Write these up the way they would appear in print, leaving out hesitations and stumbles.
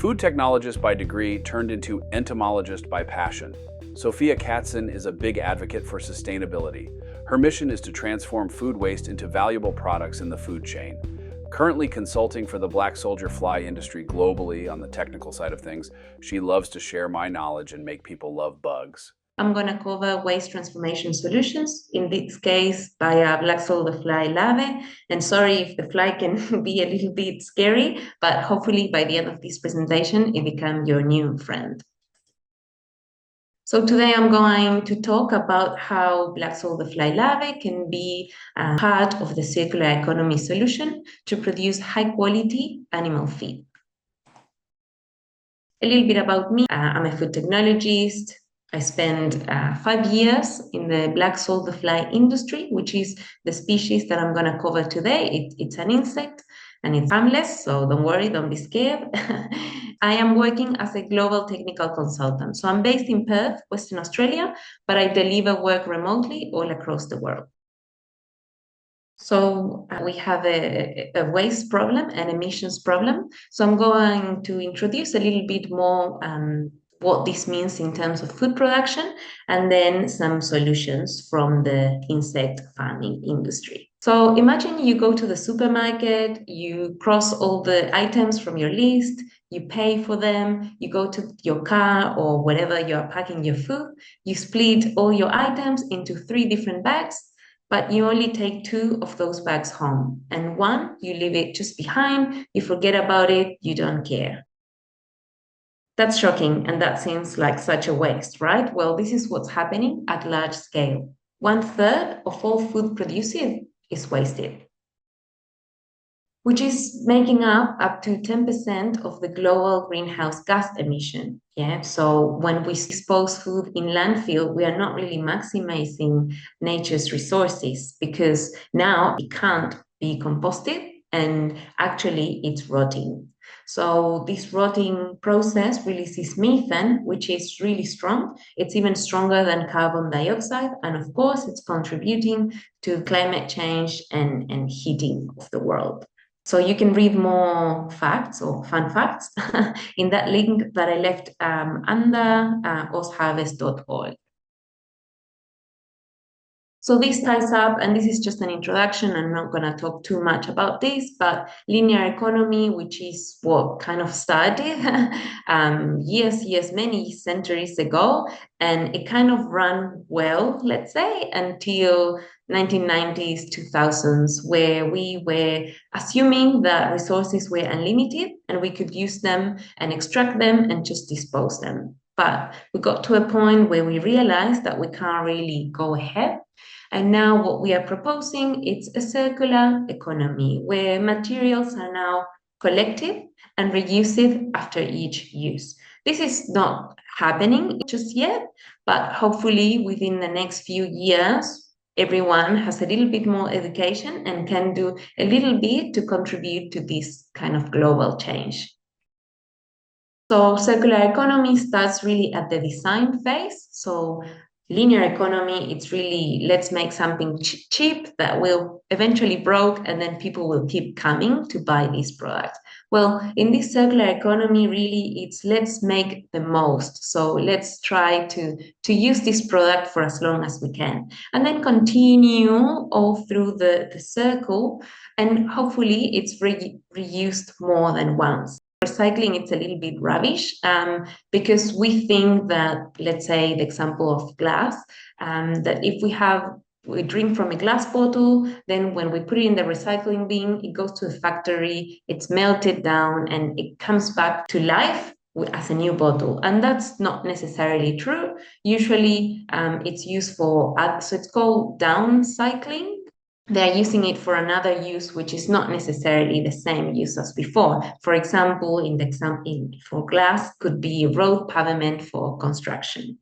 Food technologist by degree turned into entomologist by passion. Sofia Katzin is a big advocate for sustainability. Her mission is to transform food waste into valuable products in the food chain. Currently consulting for the Black Soldier Fly industry globally on the technical side of things, she loves to share my knowledge and make people love bugs. I'm going to cover waste transformation solutions, in this case via Black Soldier Fly Larvae. And sorry if the fly can be a little bit scary, but hopefully by the end of this presentation, it becomes your new friend. So today I'm going to talk about how Black Soldier Fly Larvae can be part of the circular economy solution to produce high quality animal feed. A little bit about me. I'm a food technologist. I spent 5 years in the black soldier fly industry, which is the species that I'm going to cover today. It's an insect and it's harmless, so don't worry, don't be scared. I am working as a global technical consultant. So I'm based in Perth, Western Australia, but I deliver work remotely all across the world. So we have a waste problem, an emissions problem. So I'm going to introduce a little bit more what this means in terms of food production, and then some solutions from the insect farming industry. So imagine you go to the supermarket, you cross all the items from your list, you pay for them, you go to your car or wherever you're packing your food, you split all your items into 3 different bags, but you only take 2 of those bags home, and 1, you leave it just behind, you forget about it, you don't care. That's shocking, and that seems like such a waste, right? Well, this is what's happening at large scale. 1/3 of all food produced is wasted, which is making up to 10% of the global greenhouse gas emission. Yeah, so when we expose food in landfill, we are not really maximizing nature's resources, because now it can't be composted and actually it's rotting. So this rotting process releases methane, which is really strong. It's even stronger than carbon dioxide. And of course, it's contributing to climate change and heating of the world. So you can read more facts or fun facts in that link that I left under osharvest.org. So this ties up, and this is just an introduction. I'm not going to talk too much about this, but linear economy, which is what kind of started many centuries ago, and it kind of ran well, let's say, until 1990s, 2000s, where we were assuming that resources were unlimited and we could use them and extract them and just dispose them. But we got to a point where we realized that we can't really go ahead. And now what we are proposing, it's a circular economy where materials are now collected and reused after each use. This is not happening just yet, but hopefully within the next few years, everyone has a little bit more education and can do a little bit to contribute to this kind of global change. So circular economy starts really at the design phase. So linear economy, it's really, let's make something cheap that will eventually broke, and then people will keep coming to buy these products. Well, in this circular economy, really, it's let's make the most. So let's try to use this product for as long as we can, and then continue all through the circle, and hopefully it's reused more than once. Recycling, it's a little bit rubbish because we think that, let's say the example of glass, that if we drink from a glass bottle, then when we put it in the recycling bin, it goes to a factory, it's melted down, and it comes back to life as a new bottle. And that's not necessarily true. Usually it's used for, so it's called downcycling. They're using it for another use, which is not necessarily the same use as before. For example, for glass, could be road pavement for construction.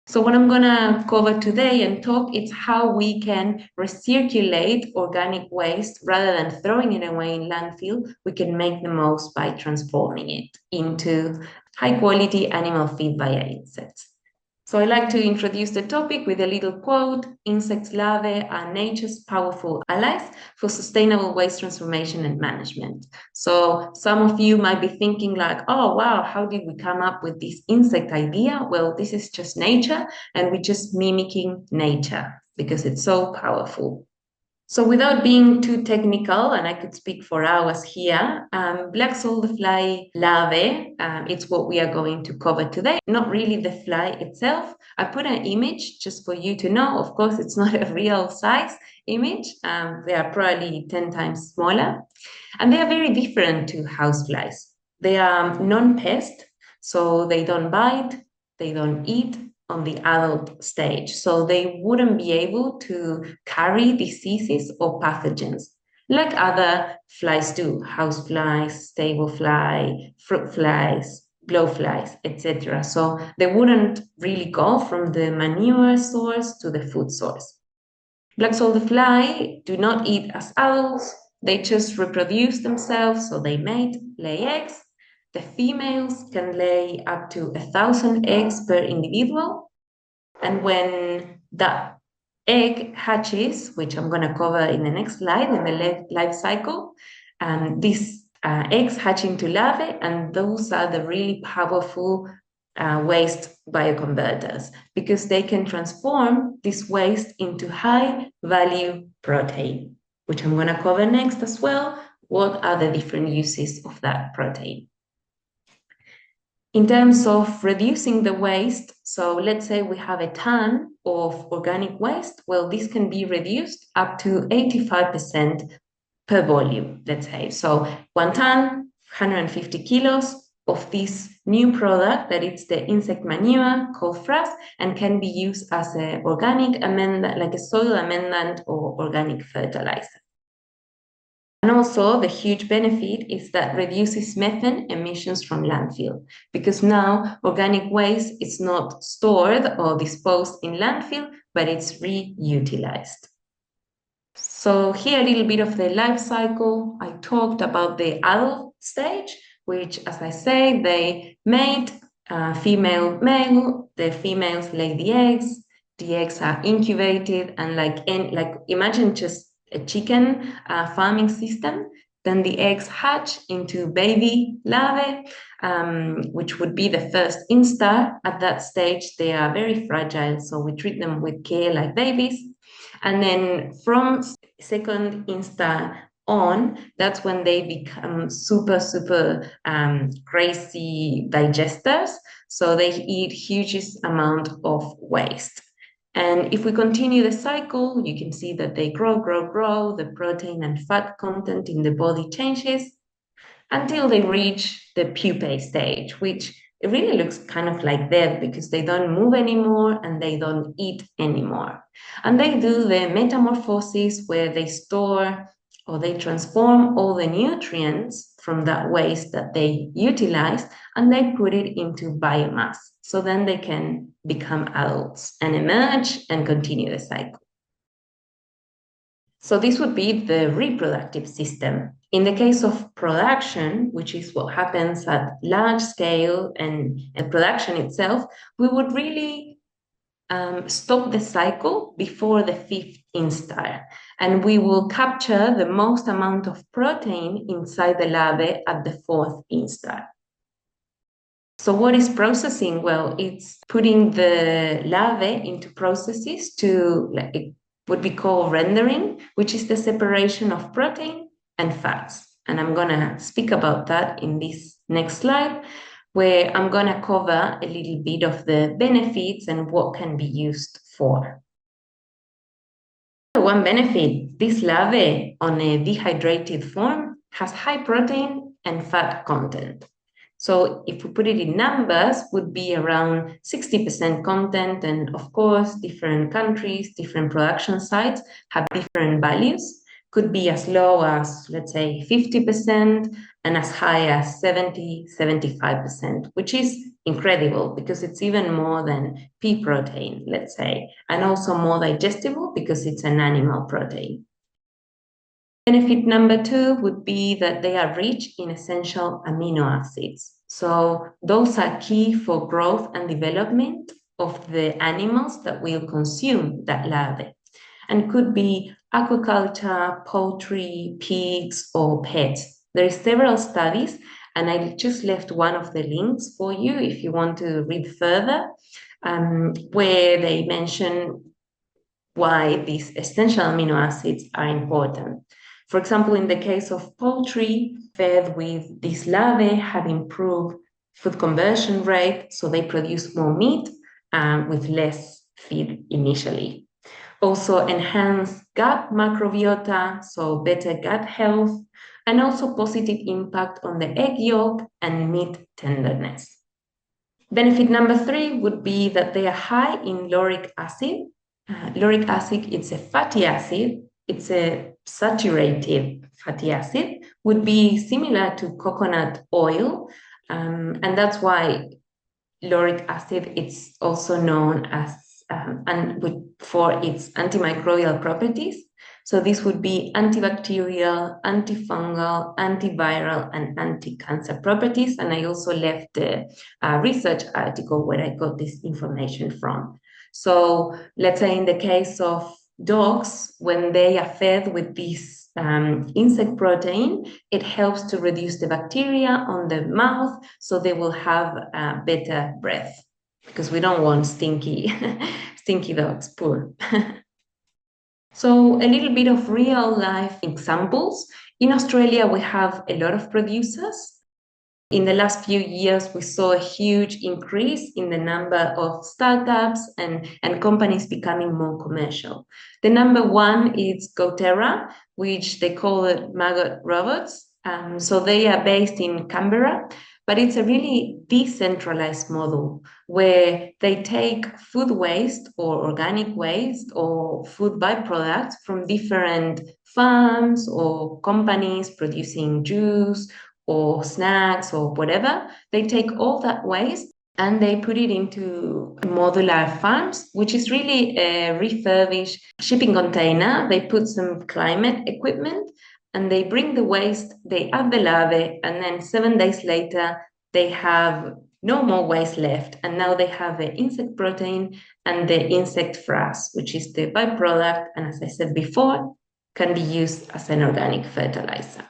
So what I'm going to cover today and talk is how we can recirculate organic waste rather than throwing it away in landfill. We can make the most by transforming it into high quality animal feed via insects. So I like to introduce the topic with a little quote: insect larvae are nature's powerful allies for sustainable waste transformation and management. So some of you might be thinking like, oh, wow, how did we come up with this insect idea? Well, this is just nature, and we're just mimicking nature because it's so powerful. So without being too technical, and I could speak for hours here, Black Soldier Fly Larvae, it's what we are going to cover today. Not really the fly itself. I put an image just for you to know. Of course, it's not a real size image. They are probably 10 times smaller. And they are very different to houseflies. They are non-pest, so they don't bite, they don't eat on the adult stage. So they wouldn't be able to carry diseases or pathogens like other flies do: houseflies, stable fly, fruit flies, blowflies, etc. So they wouldn't really go from the manure source to the food source. Black soldier fly do not eat as adults. They just reproduce themselves, so they mate, lay eggs. The females can lay up to 1,000 eggs per individual. And when that egg hatches, which I'm going to cover in the next slide, in the life cycle, these eggs hatch into larvae, and those are the really powerful waste bioconverters, because they can transform this waste into high value protein, which I'm going to cover next as well. What are the different uses of that protein? In terms of reducing the waste, so let's say we have a ton of organic waste, well, this can be reduced up to 85% per volume, let's say. So 1 ton, 150 kilos of this new product that it's the insect manure called frass, and can be used as an organic amendment, like a soil amendment or organic fertilizer. And also the huge benefit is that reduces methane emissions from landfill, because now organic waste is not stored or disposed in landfill, but it's reutilized. So here a little bit of the life cycle. I talked about the adult stage, which, as I say, they mate, female, male. The females lay the eggs. The eggs are incubated, and like imagine just a chicken farming system. Then the eggs hatch into baby larvae, which would be the first instar. At that stage, they are very fragile, so we treat them with care like babies. And then from second instar on, that's when they become super, super crazy digesters. So they eat hugest amount of waste. And if we continue the cycle, you can see that they grow. The protein and fat content in the body changes until they reach the pupae stage, which it really looks kind of like death, because they don't move anymore and they don't eat anymore. And they do the metamorphosis, where they store or they transform all the nutrients from that waste that they utilize, and they put it into biomass. So then they can become adults and emerge and continue the cycle. So this would be the reproductive system. In the case of production, which is what happens at large scale and production itself, we would really stop the cycle before the 5th instar, and we will capture the most amount of protein inside the larvae at the 4th instar. So what is processing? Well, it's putting the larvae into processes to what we call rendering, which is the separation of protein and fats. And I'm going to speak about that in this next slide, where I'm going to cover a little bit of the benefits and what can be used for. One benefit: this larvae on a dehydrated form has high protein and fat content. So if we put it in numbers, would be around 60% content. And of course, different countries, different production sites have different values. Could be as low as, let's say, 50% and as high as 70, 75%, which is incredible, because it's even more than pea protein, let's say, and also more digestible because it's an animal protein. Benefit number 2 would be that they are rich in essential amino acids. So those are key for growth and development of the animals that will consume that larvae. And could be aquaculture, poultry, pigs, or pets. There are several studies, and I just left one of the links for you if you want to read further, where they mention why these essential amino acids are important. For example, in the case of poultry fed with these larvae have improved food conversion rate, so they produce more meat with less feed initially. Also enhance gut microbiota, so better gut health, and also positive impact on the egg yolk and meat tenderness. Benefit number 3 would be that they are high in lauric acid. Lauric acid, it's a fatty acid. It's a saturated fatty acid, would be similar to coconut oil. And that's why lauric acid, it's also known as for its antimicrobial properties. So this would be antibacterial, antifungal, antiviral, and anti-cancer properties. And I also left a research article where I got this information from. So let's say in the case of dogs, when they are fed with this insect protein, it helps to reduce the bacteria on the mouth, so they will have better breath, because we don't want stinky dogs, poor. So a little bit of real life examples. In Australia, we have a lot of producers. In the last few years, we saw a huge increase in the number of startups and companies becoming more commercial. The number one is GoTerra, which they call it maggot robots. So they are based in Canberra, but it's a really decentralized model where they take food waste or organic waste or food byproducts from different farms or companies producing juice or snacks or whatever. They take all that waste and they put it into modular farms, which is really a refurbished shipping container. They put some climate equipment and they bring the waste, they add the larvae, and then 7 days later, they have no more waste left. And now they have the insect protein and the insect frass, which is the byproduct. And as I said before, can be used as an organic fertilizer.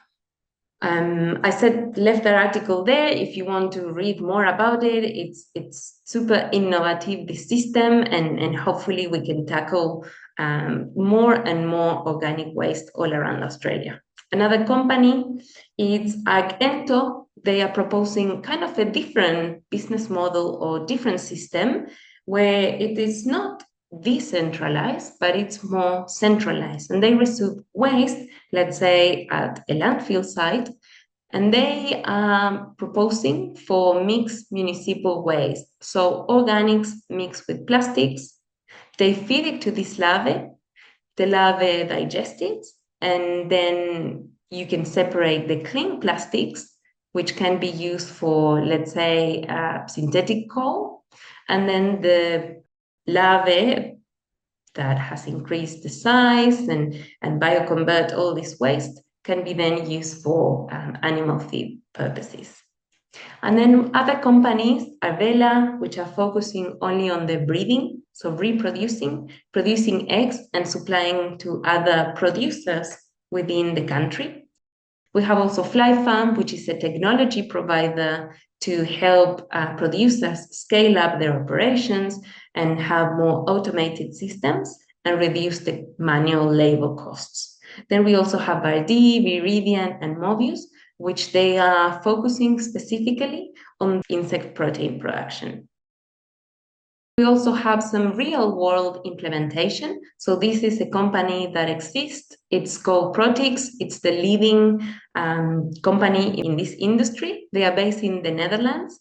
I left the article there. If you want to read more about it, it's super innovative, this system, and hopefully we can tackle more and more organic waste all around Australia. Another company is Agento. They are proposing kind of a different business model or different system where it is not decentralized, but it's more centralized. And they receive waste, let's say at a landfill site, and they are proposing for mixed municipal waste. So organics mixed with plastics, they feed it to this larvae, the larvae digest it, and then you can separate the clean plastics, which can be used for, let's say, synthetic coal, and then the larvae that has increased the size and bioconvert all this waste can be then used for animal feed purposes. And then other companies, Arvela, which are focusing only on the breeding, so reproducing, producing eggs and supplying to other producers within the country. We have also Fly Farm, which is a technology provider to help producers scale up their operations and have more automated systems and reduce the manual labor costs. Then we also have Verdi, Viridian, and Mobius, which they are focusing specifically on insect protein production. We also have some real-world implementation. So this is a company that exists. It's called Protix. It's the leading company in this industry. They are based in the Netherlands.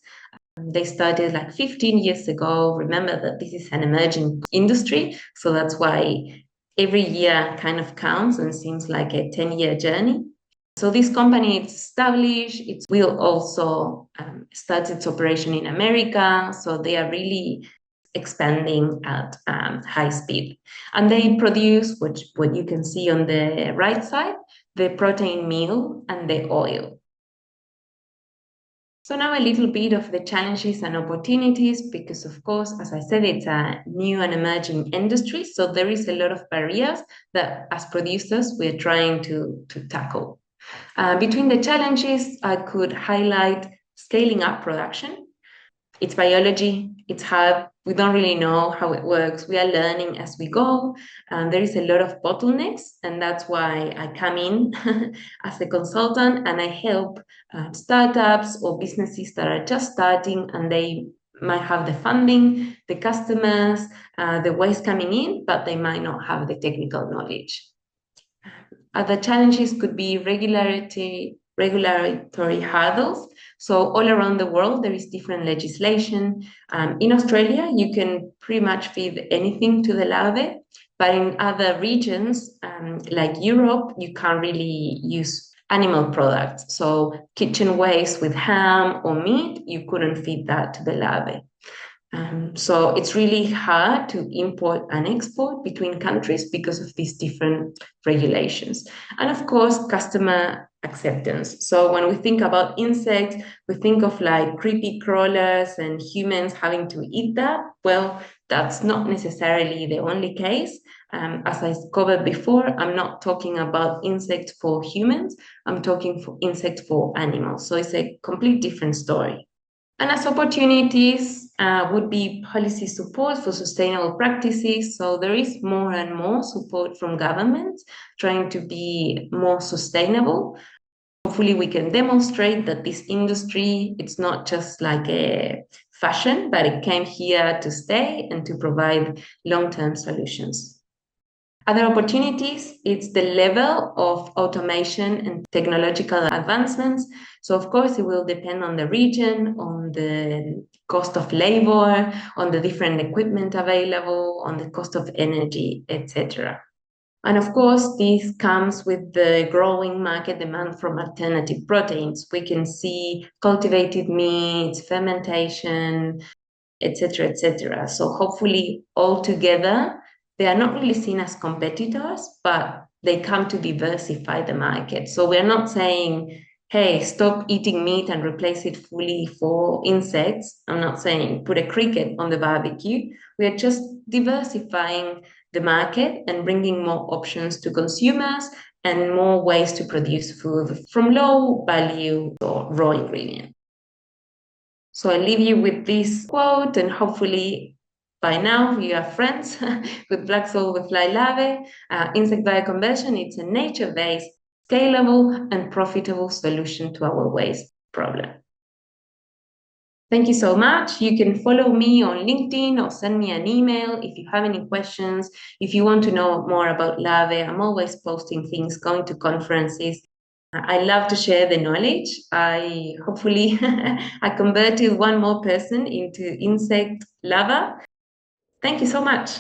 They started like 15 years ago. Remember that this is an emerging industry, so that's why every year kind of counts and seems like a 10-year journey. So this company is established. It will also start its operation in America. So they are really expanding at high speed. And they produce what you can see on the right side, the protein meal and the oil. So now a little bit of the challenges and opportunities, because of course, as I said, it's a new and emerging industry. So there is a lot of barriers that as producers, we're trying to tackle. Between the challenges, I could highlight scaling up production. It's biology, it's hard. We don't really know how it works. We are learning as we go. There is a lot of bottlenecks, and that's why I come in as a consultant and I help startups or businesses that are just starting and they might have the funding, the customers, the waste coming in, but they might not have the technical knowledge. Other challenges could be regulatory hurdles. So all around the world, there is different legislation. In Australia, you can pretty much feed anything to the larvae, but in other regions, like Europe, you can't really use animal products. So kitchen waste with ham or meat, you couldn't feed that to the larvae. So it's really hard to import and export between countries because of these different regulations. And of course, customer acceptance. So when we think about insects, we think of like creepy crawlers and humans having to eat that. Well, that's not necessarily the only case. As I covered before, I'm not talking about insects for humans. I'm talking for insects for animals. So it's a complete different story. And as opportunities would be policy support for sustainable practices. So there is more and more support from governments trying to be more sustainable. Hopefully we can demonstrate that this industry, it's not just like a fashion, but it came here to stay and to provide long-term solutions. Other opportunities, it's the level of automation and technological advancements. So of course, it will depend on the region, on the cost of labor, on the different equipment available, on the cost of energy, etc. And of course, this comes with the growing market demand from alternative proteins. We can see cultivated meats, fermentation, etc., etc. So hopefully, all together, they are not really seen as competitors, but they come to diversify the market. So we're not saying, hey, stop eating meat and replace it fully for insects. I'm not saying put a cricket on the barbecue. We are just diversifying the market and bringing more options to consumers and more ways to produce food from low value or raw ingredients. So I leave you with this quote, and hopefully by now you are friends with Black Soldier Fly Larvae. Insect bioconversion, it's a nature-based, scalable, and profitable solution to our waste problem. Thank you so much. You can follow me on LinkedIn or send me an email if you have any questions. If you want to know more about larvae, I'm always posting things, going to conferences. I love to share the knowledge. I hopefully I converted one more person into insect lover. Thank you so much.